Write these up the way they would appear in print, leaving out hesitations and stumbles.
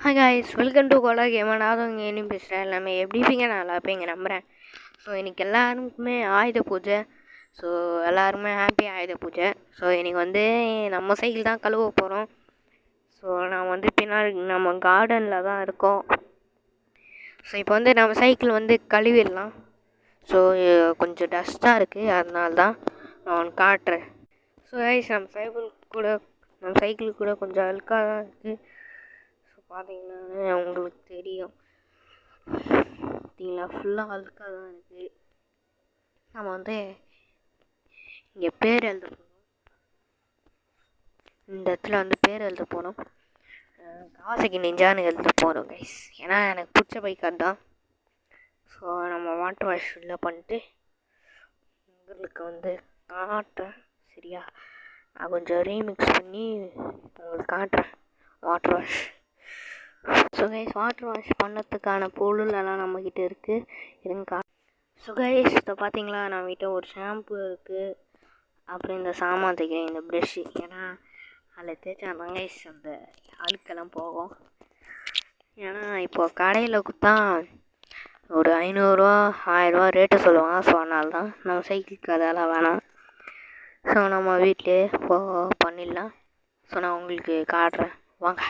Hi guys, welcome to Kola game. நான் இங்கே என்ன பேசுகிறேன். எல்லாமே எப்படி இருப்பீங்க? நான் நல்லா இருப்பீங்க நம்புகிறேன். ஸோ இன்றைக்கி எல்லாருக்குமே ஆயுத பூஜை. ஸோ எல்லாருமே ஹாப்பி ஆயுத பூஜை. ஸோ இன்றைக்கி வந்து நம்ம சைக்கிள் தான் கழுவ போகிறோம். ஸோ நான் வந்து பின்னாடி நம்ம கார்டனில் தான் இருக்கோம். ஸோ இப்போ வந்து நம்ம சைக்கிள் வந்து கழுவிடலாம். ஸோ கொஞ்சம் டஸ்ட்டாக இருக்குது, அதனால தான் நான் காட்டுறேன். ஸோ காய்ஸ், நம்ம சைக்கிள் கூட கொஞ்சம் அழுக்காக தான் இருக்குது. பார்த்தீங்கன்னா உங்களுக்கு தெரியும், பார்த்தீங்களா, ஃபுல்லாக அழுக்காக தான் இருக்குது. நம்ம வந்து இங்கே பேர் எழுத போகிறோம். இந்த இடத்துல வந்து பேர் எழுத போகிறோம். காவாசாக்கி நிஞ்சான்னு எழுத போகிறோம் கைஸ். ஏன்னா எனக்கு பிடிச்ச பைக் அதுதான். ஸோ நம்ம வாட்டர் வாஷ் ஃபுல்லாக பண்ணிட்டு உங்களுக்கு வந்து காட்டுறேன். சரியா, நான் கொஞ்சம் ரீமிக்ஸ் பண்ணி உங்களுக்கு காட்டுறேன் water wash. So guys, water wash பண்ணதுக்கான பொருளெல்லாம் நம்மக்கிட்ட இருக்குது. இருங்க. ஸோ கைஸ், இப்போ பார்த்தீங்களா, நம்மகிட்ட ஒரு ஷாம்பு இருக்குது. அப்புறம் இந்த சாமான் தைக்கிறேன், இந்த ப்ரெஷ்ஷு. ஏன்னா அதில் தேய்ச்சாதான் கைஸ் அந்த அழுக்கெல்லாம் போகும். ஏன்னா இப்போது கடையில் கொடுத்தா ஒரு 500 1000 ரேட்டு சொல்லுவாங்க. ஸோ அதனால தான் நம்ம சைக்கிளுக்கு அதெல்லாம் வேணாம். ஸோ நம்ம வீட்டிலே பண்ணிடலாம். ஸோ நான் உங்களுக்கு காட்டுறேன், வாங்க.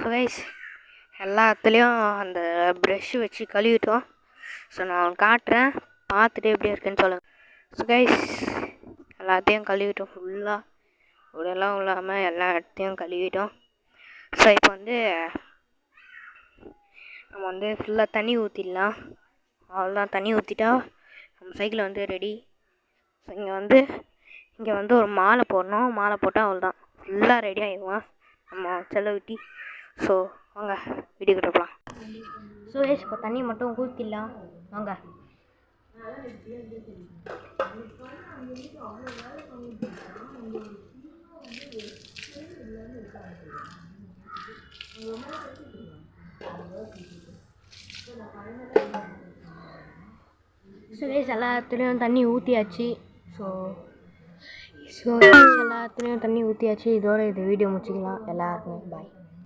ஸோ கைஸ், எல்லாத்துலேயும் அந்த ப்ரெஷ்ஷு வச்சு கழுவிட்டோம். ஸோ நான் காட்டுறேன், பார்த்துட்டு எப்படி இருக்குன்னு சொல்லுங்கள். ஸோ கைஸ், எல்லாத்தையும் கழுவிட்டோம் ஃபுல்லாக, உடலாம் இல்லாமல் எல்லா இடத்தையும் கழுவிட்டோம். ஸோ இப்போ வந்து நம்ம வந்து ஃபுல்லாக தண்ணி ஊற்றிடலாம். அவ்வளோதான், தண்ணி ஊற்றிட்டா நம்ம சைக்கிள் வந்து ரெடி. ஸோ இங்கே வந்து ஒரு மாலை போடணும். மாலை போட்டால் அவ்வளோதான், ஃபுல்லாக ரெடி ஆகிடுவோம் நம்ம செலவிட்டி. ஸோ வாங்க வீடியோக்கிட்ட போகலாம். ஸோ கைஸ், இப்போ தண்ணி மட்டும் ஊற்றிடலாம், வாங்க. ஸோ கைஸ், எல்லாத்துலேயும் தண்ணி ஊற்றியாச்சு. ஸோ எல்லாத்துலேயும் தண்ணி ஊற்றியாச்சு. இதோட இது வீடியோ முடிச்சிக்கலாம். எல்லாருக்குமே பாய்.